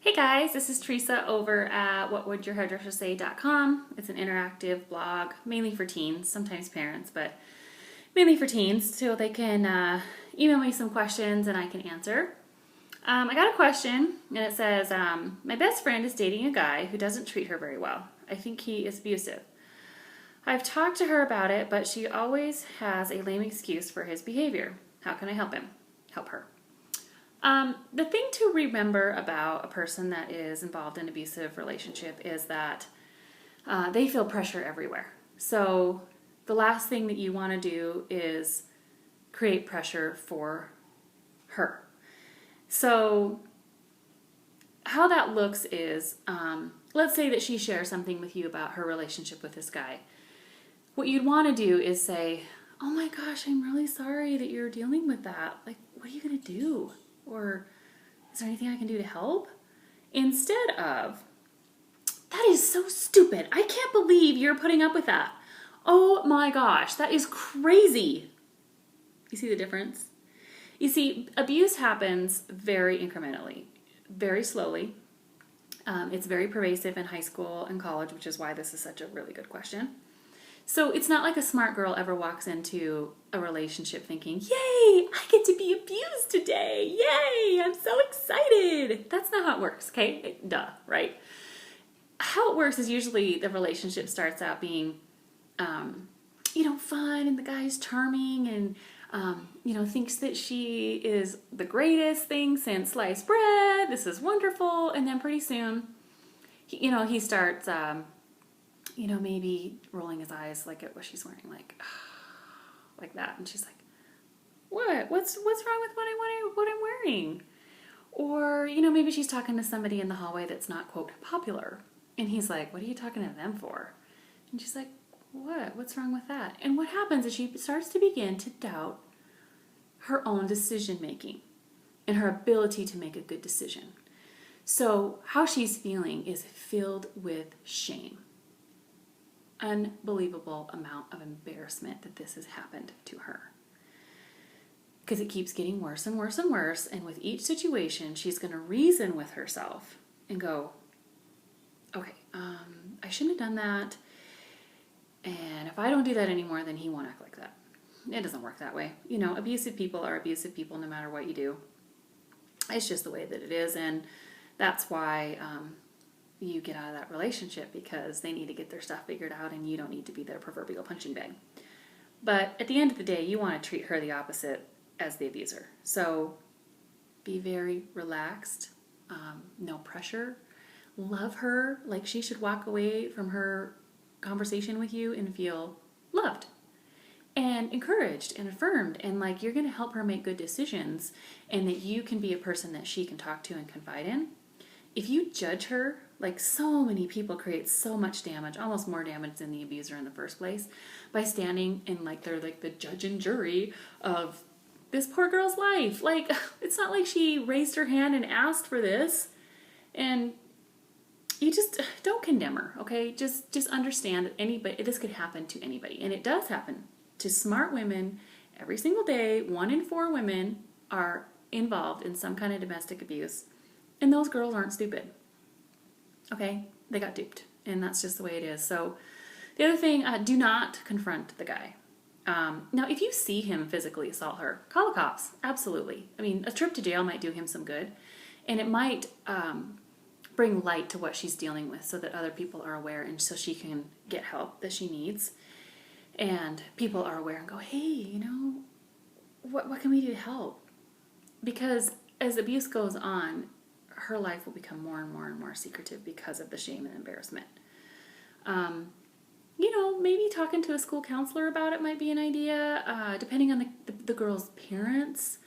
Hey guys, this is Teresa over at whatwouldyourhairdressersay.com. It's an interactive blog, mainly for teens, sometimes parents, but mainly for teens, so they can email me some questions and I can answer. I got a question, and it says, my best friend is dating a guy who doesn't treat her very well. I think he is abusive. I've talked to her about it, but she always has a lame excuse for his behavior. How can I help him? Help her. The thing to remember about a person that is involved in an abusive relationship is that they feel pressure everywhere. So the last thing that you want to do is create pressure for her. So how that looks is, let's say that she shares something with you about her relationship with this guy. What you'd want to do is say, oh my gosh, I'm really sorry that you're dealing with that. Like, what are you going to do? Or is there anything I can do to help? Instead of, that is so stupid. I can't believe you're putting up with that. Oh my gosh, that is crazy. You see the difference? You see, abuse happens very incrementally, very slowly. It's very pervasive in high school and college, which is why this is such a really good question. So it's not like a smart girl ever walks into a relationship thinking, yay, I get to be abused today. Yay, I'm so excited. That's not how it works, okay? Duh, right? How it works is usually the relationship starts out being, fun, and the guy's charming and, thinks that she is the greatest thing since sliced bread. This is wonderful. And then pretty soon, he starts... maybe rolling his eyes like at what she's wearing, like that. And she's like, what? What's wrong with what I'm wearing? Or, maybe she's talking to somebody in the hallway that's not, quote, popular. And he's like, what are you talking to them for? And she's like, what? What's wrong with that? And what happens is she starts to begin to doubt her own decision making and her ability to make a good decision. So how she's feeling is filled with shame. Unbelievable amount of embarrassment that this has happened to her. Because it keeps getting worse and worse and worse. And with each situation, she's going to reason with herself and go, okay, I shouldn't have done that. And if I don't do that anymore, then he won't act like that. It doesn't work that way. Abusive people are abusive people no matter what you do. It's just the way that it is. And that's why you get out of that relationship, because they need to get their stuff figured out and you don't need to be their proverbial punching bag. But at the end of the day, you want to treat her the opposite as the abuser. So be very relaxed, no pressure. Love her like she should walk away from her conversation with you and feel loved and encouraged and affirmed, and like you're going to help her make good decisions, and that you can be a person that she can talk to and confide in. If you judge her, like so many people create so much damage, almost more damage than the abuser in the first place, by standing in they're like the judge and jury of this poor girl's life. Like, it's not like she raised her hand and asked for this. And you just don't condemn her, okay? Just understand that this could happen to anybody. And it does happen to smart women every single day. 1 in 4 women are involved in some kind of domestic abuse. And those girls aren't stupid. Okay? They got duped. And that's just the way it is. So the other thing, do not confront the guy. Now, if you see him physically assault her, call the cops. Absolutely. I mean, a trip to jail might do him some good. And it might bring light to what she's dealing with so that other people are aware and so she can get help that she needs. And people are aware and go, hey, what can we do to help? Because as abuse goes on, her life will become more and more and more secretive because of the shame and embarrassment. Maybe talking to a school counselor about it might be an idea, depending on the girl's parents.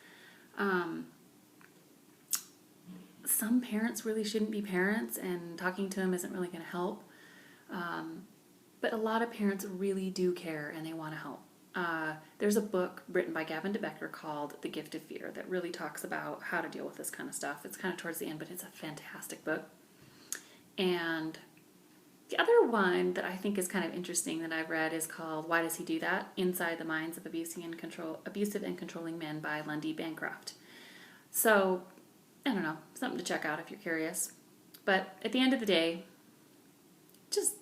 Some parents really shouldn't be parents, and talking to them isn't really going to help. But a lot of parents really do care and they want to help. There's a book written by Gavin DeBecker called The Gift of Fear that really talks about how to deal with this kind of stuff. It's kind of towards the end, but it's a fantastic book. And the other one that I think is kind of interesting that I've read is called Why Does He Do That? Inside the Minds of Abusive and Controlling Men by Lundy Bancroft. So, I don't know, something to check out if you're curious. But at the end of the day, just,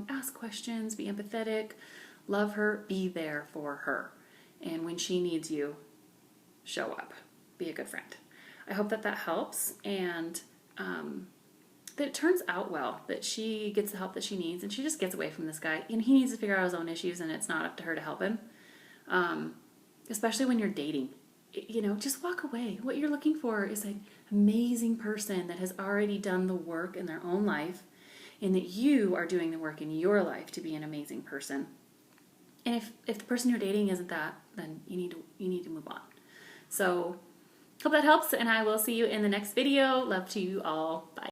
ask questions, be empathetic, love her, be there for her. And when she needs you, show up. Be a good friend. I hope that helps, and that it turns out well, that she gets the help that she needs, and she just gets away from this guy. And he needs to figure out his own issues, and it's not up to her to help him. Especially when you're dating. Just walk away. What you're looking for is an amazing person that has already done the work in their own life, and that you are doing the work in your life to be an amazing person. And if the person you're dating isn't that, then you need to move on. So, hope that helps, and I will see you in the next video. Love to you all. Bye.